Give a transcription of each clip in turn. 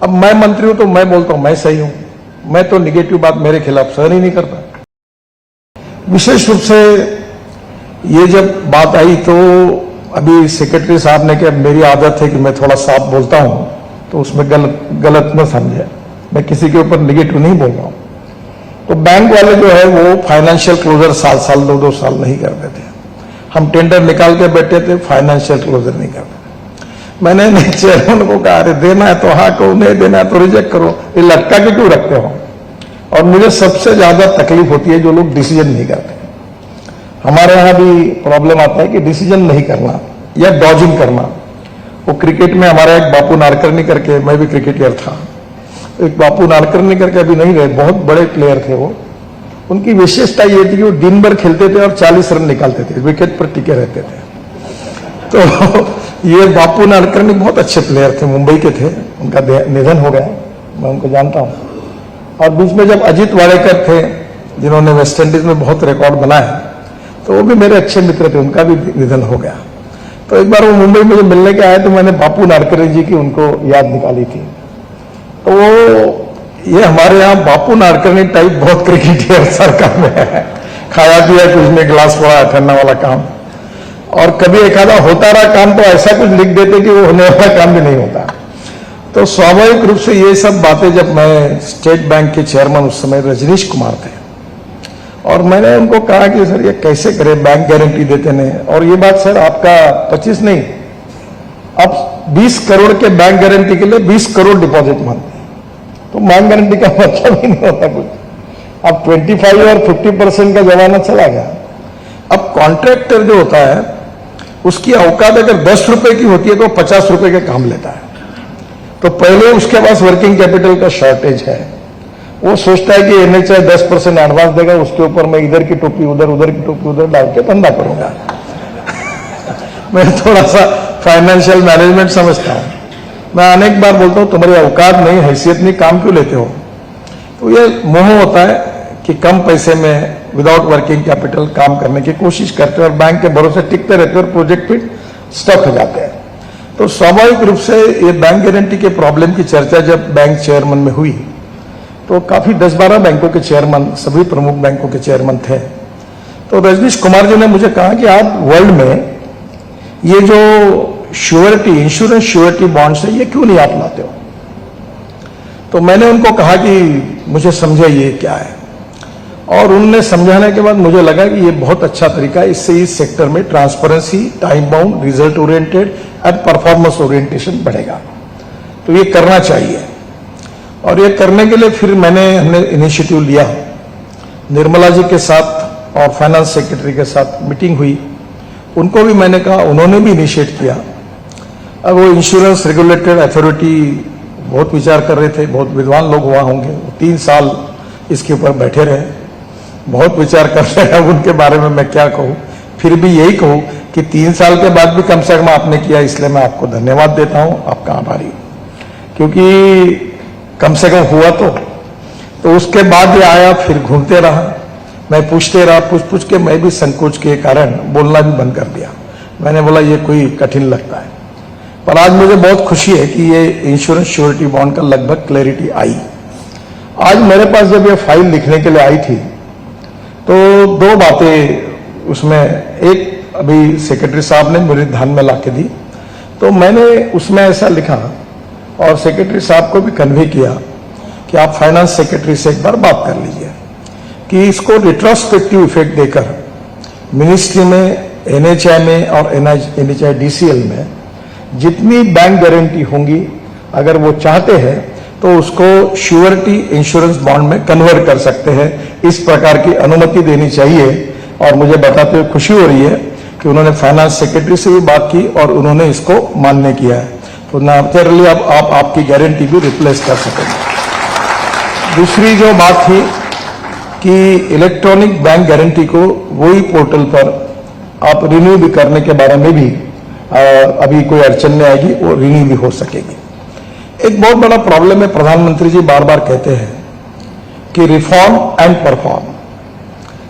अब मैं मंत्री हूं तो मैं बोलता हूं मैं सही हूं, मैं तो निगेटिव बात मेरे खिलाफ सहन ही नहीं करता। विशेष रूप से ये जब बात आई तो अभी सेक्रेटरी साहब ने कि मेरी आदत है कि मैं थोड़ा साफ बोलता हूं, तो उसमें गलत न समझे, मैं किसी के ऊपर निगेटिव नहीं बोल रहा हूं। तो बैंक वाले जो है वो फाइनेंशियल क्लोजर साल 2 साल नहीं करते थे। हम टेंडर निकाल के बैठे थे, फाइनेंशियल क्लोजर नहीं करते। मैंने चेयरमैन को कहा, अरे देना है तो हाँ करो, नहीं देना है तो रिजेक्ट करो, ये लटका के क्यों रखते हो। और मुझे सबसे ज्यादा तकलीफ होती है जो लोग डिसीजन नहीं करते। हमारे यहां भी प्रॉब्लम आता है कि डिसीजन नहीं करना या डॉजिंग करना। वो क्रिकेट में हमारा एक बापू नाडकर्णी करके, मैं भी क्रिकेटर था, एक बापू नाडकर्णी करके अभी नहीं रहे, बहुत बड़े प्लेयर थे वो। उनकी विशेषता ये थी कि वो दिन भर खेलते थे और 40 रन निकालते थे, विकेट पर टिके रहते थे। तो ये बापू नाडकर्णी बहुत अच्छे प्लेयर थे, मुंबई के थे, उनका निधन हो गया, मैं उनको जानता हूं। और बीच में जब अजीत वाडेकर थे जिन्होंने वेस्ट इंडीज में बहुत रिकॉर्ड बनाया, तो वो भी मेरे अच्छे मित्र थे, उनका भी निधन हो गया। तो एक बार वो मुंबई में मिलने के आए तो मैंने बापू नाडकर्णी जी की उनको याद निकाली थी। तो ये हमारे यहाँ बापू नाडकर्णी टाइप बहुत क्रिकेटर सरकार में है, खाया पिया कुछ में गिलास पड़ा ठंडा वाला काम। और कभी एक आधा होता रहा काम तो ऐसा कुछ लिख देते कि वो होने वाला काम भी नहीं होता। तो स्वाभाविक रूप से ये सब बातें, जब मैं स्टेट बैंक के चेयरमैन उस समय रजनीश कुमार थे, और मैंने उनको कहा कि सर ये कैसे करें, बैंक गारंटी देते नहीं। और ये बात सर आपका 25 नहीं, अब 20 करोड़ के बैंक गारंटी के लिए 20 करोड़ डिपॉजिट मांगते हैं, तो बैंक गारंटी का मतलब ही नहीं होता कुछ। अब 25 और 50% का जमाना चला गया। अब कॉन्ट्रैक्टर जो होता है उसकी औकात अगर 10 रुपए की होती है तो 50 रुपए के काम लेता है। तो पहले उसके पास वर्किंग कैपिटल का शॉर्टेज है, वो सोचता है कि एनएचआई 10% एडवांस देगा, उसके ऊपर मैं इधर की टोपी उधर, उधर की टोपी उधर डाल के धंधा करूंगा। मैं थोड़ा सा फाइनेंशियल मैनेजमेंट समझता हूं। मैं अनेक बार बोलता हूं तुम्हारी औकात नहीं, हैसियत नहीं, काम क्यों लेते हो। तो ये मोह होता है कि कम पैसे में विदाउट वर्किंग कैपिटल काम करने की कोशिश करते हैं और बैंक के भरोसे टिकते रहते हैं और प्रोजेक्ट फिर स्टक हो जाते हैं। तो स्वाभाविक रूप से ये बैंक गारंटी के प्रॉब्लम की चर्चा जब बैंक चेयरमैन में हुई तो काफी 10-12 बैंकों के चेयरमैन, सभी प्रमुख बैंकों के चेयरमैन थे। तो रजनीश कुमार जी ने मुझे कहा कि आप वर्ल्ड में ये जो श्योरिटी, इंश्योरेंस श्योरिटी बॉन्ड्स है, ये क्यों नहीं आप लाते हो। तो मैंने उनको कहा कि मुझे समझाइए क्या है। और उनने समझाने के बाद मुझे लगा कि ये बहुत अच्छा तरीका है, इससे इस सेक्टर में transparency, time bound, result oriented and performance orientation बढ़ेगा। तो ये करना चाहिए। और ये करने के लिए फिर हमने इनिशिएटिव लिया। निर्मला जी के साथ और फाइनेंस सेक्रेटरी के साथ मीटिंग हुई, उनको भी मैंने कहा, उन्होंने भी इनिशिएट किया। अब वो इंश्योरेंस रेगुलेटेड अथॉरिटी बहुत विचार कर रहे थे, बहुत विद्वान लोग हुआ होंगे, 3 साल इसके ऊपर बैठे रहे, बहुत विचार कर रहे हैं। उनके बारे में मैं क्या कहूं, फिर भी यही कहूं कि 3 साल के बाद भी कम से कम आपने किया, इसलिए मैं आपको धन्यवाद देता हूं, आपका आभारी हूं। क्योंकि कम से कम हुआ तो उसके बाद ये आया, फिर घूमते रहा, मैं पूछते रहा, पूछ के मैं भी संकोच के कारण बोलना भी बंद कर दिया। मैंने बोला ये कोई कठिन लगता है। पर आज मुझे बहुत खुशी है कि ये इंश्योरेंस श्योरिटी बॉन्ड का लगभग क्लैरिटी आई। आज मेरे पास जब ये फाइल लिखने के लिए आई थी तो 2 बातें उसमें, एक अभी सेक्रेटरी साहब ने मेरे ध्यान में लाके दी, तो मैंने उसमें ऐसा लिखा और सेक्रेटरी साहब को भी कन्वे किया कि आप फाइनेंस सेक्रेटरी से एक बार बात कर लीजिए कि इसको रिट्रोस्पेक्टिव इफेक्ट देकर मिनिस्ट्री में, एनएचआई में और एनएचआई डीसीएल में जितनी बैंक गारंटी होंगी, अगर वो चाहते हैं तो उसको श्योरिटी इंश्योरेंस बॉन्ड में कन्वर्ट कर सकते हैं। इस प्रकार की अनुमति देनी चाहिए। और मुझे बताते हुए खुशी हो रही है कि उन्होंने फाइनेंस सेक्रेटरी से भी बात की और उन्होंने इसको मान्य किया है। तो नेचुरली अब आप आपकी गारंटी भी रिप्लेस कर सकेंगे। दूसरी जो बात थी कि इलेक्ट्रॉनिक बैंक गारंटी को वही पोर्टल पर आप रिन्यू भी करने के बारे में भी अभी कोई अड़चन नहीं आएगी, वो रिन्यू भी हो सकेगी। एक बहुत बड़ा प्रॉब्लम है, प्रधानमंत्री जी बार बार कहते हैं कि रिफॉर्म एंड परफॉर्म।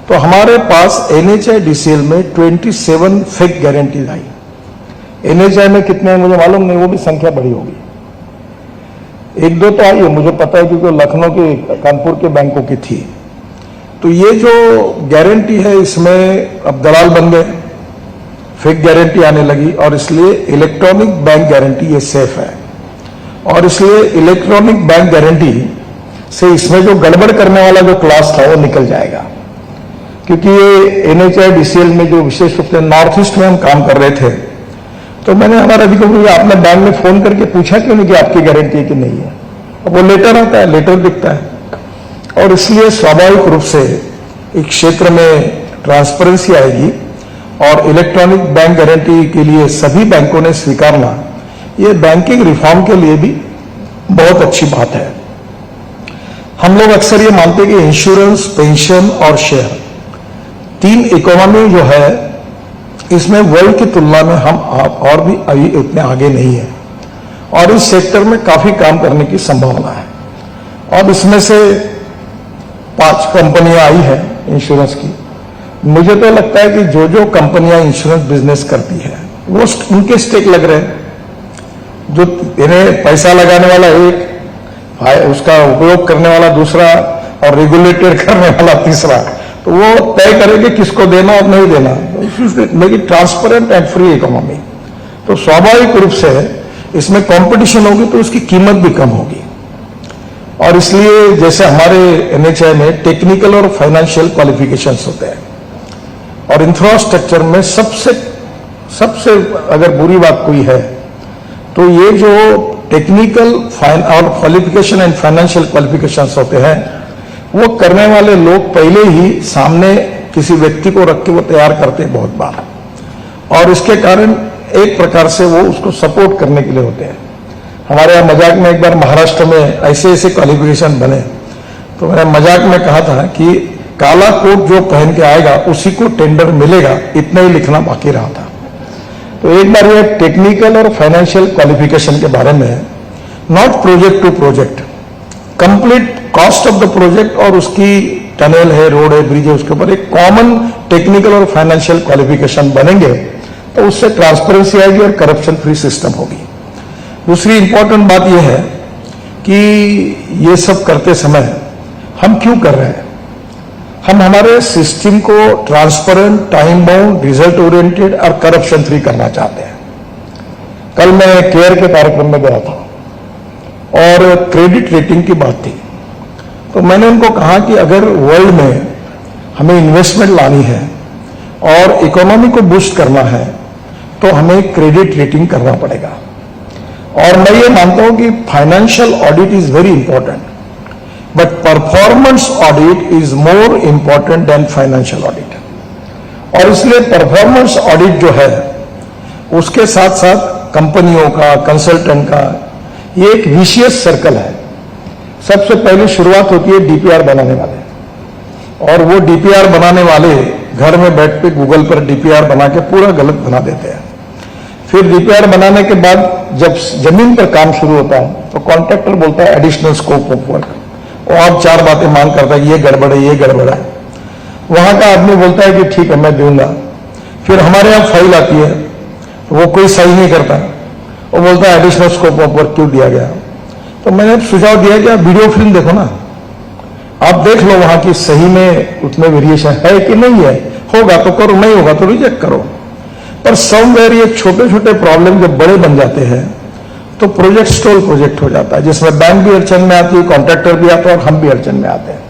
तो हमारे पास एनएचआई डीसीएल में 27 फेक गारंटीज आई। एनएचआई में कितने हैं मुझे मालूम नहीं, वो भी संख्या बड़ी होगी। एक दो तो आई है, मुझे पता है, क्योंकि लखनऊ के, कानपुर के बैंकों की थी। तो ये जो गारंटी है, इसमें अब दलाल बन गए, फेक गारंटी आने लगी, और इसलिए इलेक्ट्रॉनिक बैंक गारंटी ये सेफ है। और इसलिए इलेक्ट्रॉनिक बैंक गारंटी से इसमें जो गड़बड़ करने वाला जो क्लास था वो निकल जाएगा, क्योंकि ये NHIDCL में जो विशेष रूप से नॉर्थ ईस्ट में हम काम कर रहे थे, तो मैंने हमारे अधिकारी को आपने बैंक में फोन करके पूछा क्यों नहीं कि आपकी गारंटी है कि नहीं है। अब वो लेटर आता है, लेटर दिखता है, और इसलिए स्वाभाविक रूप से एक क्षेत्र में ट्रांसपेरेंसी आएगी, और इलेक्ट्रॉनिक बैंक गारंटी के लिए सभी बैंकों ने स्वीकारना, ये बैंकिंग रिफॉर्म के लिए भी बहुत अच्छी बात है। हम लोग अक्सर ये मानते हैं कि इंश्योरेंस, पेंशन और शेयर, तीन इकोनॉमी जो है, इसमें वर्ल्ड की तुलना में हम और भी अभी उतने आगे नहीं है, और इस सेक्टर में काफी काम करने की संभावना है। और इसमें से 5 कंपनियां आई है इंश्योरेंस की। मुझे तो लगता है कि जो जो कंपनियां इंश्योरेंस बिजनेस करती है वो उनके स्टेक लग रहे हैं। जो इन्हें पैसा लगाने वाला एक, उसका उपयोग करने वाला दूसरा, और रेगुलेटेड करने वाला तीसरा, तो वो तय करेंगे किसको देना और नहीं देना। लेकिन ट्रांसपेरेंट एंड फ्री इकोनॉमी, तो स्वाभाविक रूप से इसमें कंपटीशन होगी तो उसकी कीमत भी कम होगी। और इसलिए जैसे हमारे NHI में टेक्निकल और फाइनेंशियल क्वालिफिकेशंस होते हैं, और इंफ्रास्ट्रक्चर में सबसे अगर बुरी बात कोई है तो ये जो टेक्निकल और क्वालिफिकेशन एंड फाइनेंशियल क्वालिफिकेशंस होते हैं, वो करने वाले लोग पहले ही सामने किसी व्यक्ति को रख के वो तैयार करते हैं बहुत बार, और इसके कारण एक प्रकार से वो उसको सपोर्ट करने के लिए होते हैं। हमारे यहाँ मजाक में एक बार महाराष्ट्र में ऐसे क्वालिफिकेशन बने, तो मैंने मजाक में कहा था कि काला कोट जो पहन के आएगा उसी को टेंडर मिलेगा, इतना ही लिखना बाकी रहा था। तो एक बार ये टेक्निकल और फाइनेंशियल क्वालिफिकेशन के बारे में, not project to project, complete cost of the project और उसकी टनल है, रोड है, ब्रिज है, उसके ऊपर एक कॉमन टेक्निकल और फाइनेंशियल क्वालिफिकेशन बनेंगे तो उससे ट्रांसपेरेंसी आएगी और करप्शन फ्री सिस्टम होगी। दूसरी इंपॉर्टेंट बात यह है कि ये सब करते समय हम क्यों कर रहे हैं? हम हमारे सिस्टम को transparent, time bound, result oriented और करप्शन फ्री करना चाहते हैं। कल मैं केयर के कार्यक्रम में गया था और क्रेडिट रेटिंग की बात थी, तो मैंने उनको कहा कि अगर वर्ल्ड में हमें इन्वेस्टमेंट लानी है और इकोनॉमी को बूस्ट करना है तो हमें क्रेडिट रेटिंग करना पड़ेगा। और मैं ये मानता हूं कि financial audit is very important, but performance audit is more important than financial audit. और इसलिए परफॉर्मेंस ऑडिट जो है उसके साथ साथ कंपनियों का, कंसल्टेंट का, ये एक विशियस सर्कल है। सबसे पहले शुरुआत होती है DPR बनाने वाले, और वो DPR बनाने वाले घर में बैठ के गूगल पर DPR बना के पूरा गलत बना देते हैं। फिर DPR बनाने के बाद जब जमीन पर काम शुरू होता है तो कॉन्ट्रैक्टर बोलता है एडिशनल स्कोप ऑफ वर्क, और 4 बातें मांग करता है, ये गड़बड़ है, ये गड़बड़ है। वहां का आदमी बोलता है कि ठीक है मैं दूंगा। फिर हमारे यहाँ फाइल आती है तो वो कोई सही नहीं करता, वो बोलता है एडिशनल स्कोप ऑफ वर्क क्यों दिया गया। तो मैंने सुझाव दिया कि आप वीडियो फिल्म देखो ना, आप देख लो वहां की सही में उतने वेरिएशन है कि नहीं है, होगा तो करो, नहीं होगा तो रिजेक्ट करो। पर समवेयर ये छोटे छोटे प्रॉब्लम जब बड़े बन जाते हैं तो प्रोजेक्ट स्टॉल प्रोजेक्ट हो जाता है, जिसमें बैंक भी अड़चन में आती है, कॉन्ट्रैक्टर भी आता है और हम भी अड़चन में आते हैं।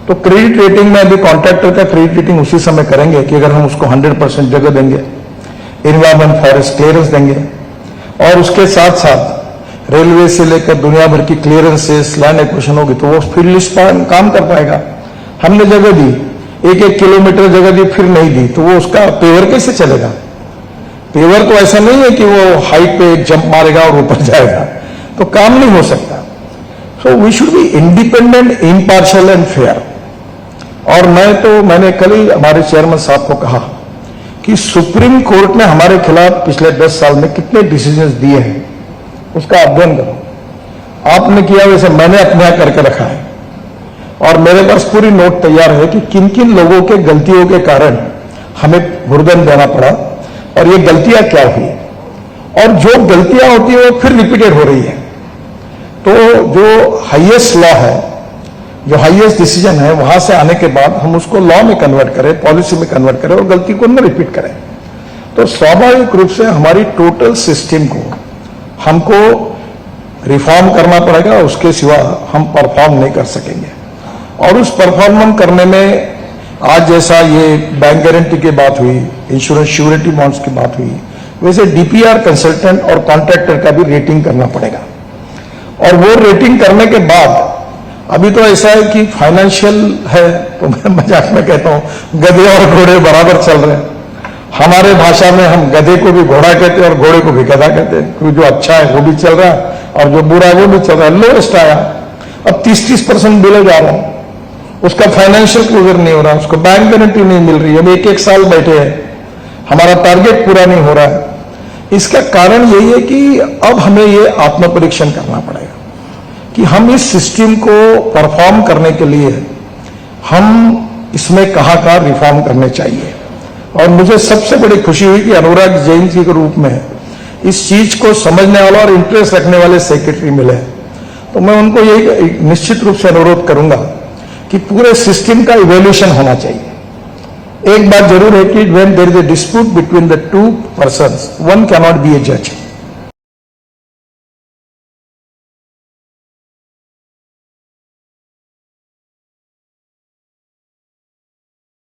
तो क्रेडिट रेटिंग में अभी कॉन्ट्रैक्टर का क्रेडिट रेटिंग उसी समय करेंगे कि अगर हम उसको 100% जगह देंगे, एनवायरमेंट फॉरेस्ट क्लियरेंस देंगे, और उसके साथ साथ रेलवे से लेकर दुनिया भर की क्लियरेंसेस, लैंड एक्विजिशन होगी तो वो फिर लिस्ट पर काम कर पाएगा। हमने जगह दी, 1-1 किलोमीटर जगह दी, फिर नहीं दी, तो वो उसका पेवर कैसे चलेगा? पेवर तो ऐसा नहीं है कि वो हाइट पे एक जंप मारेगा और ऊपर जाएगा, तो काम नहीं हो सकता। So we should be independent, impartial and fair. और मैंने कल ही हमारे चेयरमैन साहब को कहा कि सुप्रीम कोर्ट ने हमारे खिलाफ पिछले 10 साल में कितने डिसीजंस दिए हैं, उसका अध्ययन करो। आपने किया वैसे मैंने अपने यहां करके रखा है, और मेरे पास पूरी नोट तैयार है कि किन किन लोगों के गलतियों के कारण हमें भुगतान देना पड़ा और ये गलतियां क्या हुई, और जो गलतियां होती है वो फिर रिपीटेड हो रही है। तो जो हाईएस्ट लॉ है, जो हाईएस्ट डिसीजन है, वहां से आने के बाद हम उसको लॉ में कन्वर्ट करें, पॉलिसी में कन्वर्ट करें और गलती को न रिपीट करें, तो स्वाभाविक रूप से हमारी टोटल सिस्टम को हमको रिफॉर्म करना पड़ेगा। उसके सिवा हम परफॉर्म नहीं कर सकेंगे। और उस परफॉर्मेंस करने में आज जैसा ये बैंक गारंटी की बात हुई, इंश्योरेंस श्योरिटी बॉन्ड्स की बात हुई, वैसे डीपीआर कंसल्टेंट और कॉन्ट्रैक्टर का भी रेटिंग करना पड़ेगा। और वो रेटिंग करने के बाद अभी तो ऐसा है कि फाइनेंशियल है, तो मैं मजाक में कहता हूं गधे और घोड़े बराबर चल रहे हैं। हमारे भाषा में हम गधे को भी घोड़ा कहते हैं और घोड़े को भी गधा कहते हैं, क्योंकि जो अच्छा है वो भी चल रहा है और जो बुरा है वो भी चल रहा है। लोएस्ट आया, अब 30% बिलो जा रहा है, उसका फाइनेंशियल क्लोजर नहीं हो रहा, उसको बैंक गारंटी नहीं मिल रही, अब 1-1 साल बैठे हैं, हमारा टारगेट पूरा नहीं हो रहा है। इसका कारण यही है कि अब हमें ये आत्मपरीक्षण करना पड़ेगा कि हम इस सिस्टम को परफॉर्म करने के लिए हम इसमें कहाँ रिफॉर्म करने चाहिए। और मुझे सबसे बड़ी खुशी हुई कि अनुराग जैन जी के रूप में इस चीज को समझने वाला और इंटरेस्ट रखने वाले सेक्रेटरी मिले, तो मैं उनको यही निश्चित रूप से अनुरोध करूंगा कि पूरे सिस्टम का इवोल्यूशन होना चाहिए। एक बात जरूर है कि when there is a dispute between the two persons, one can not be a जज।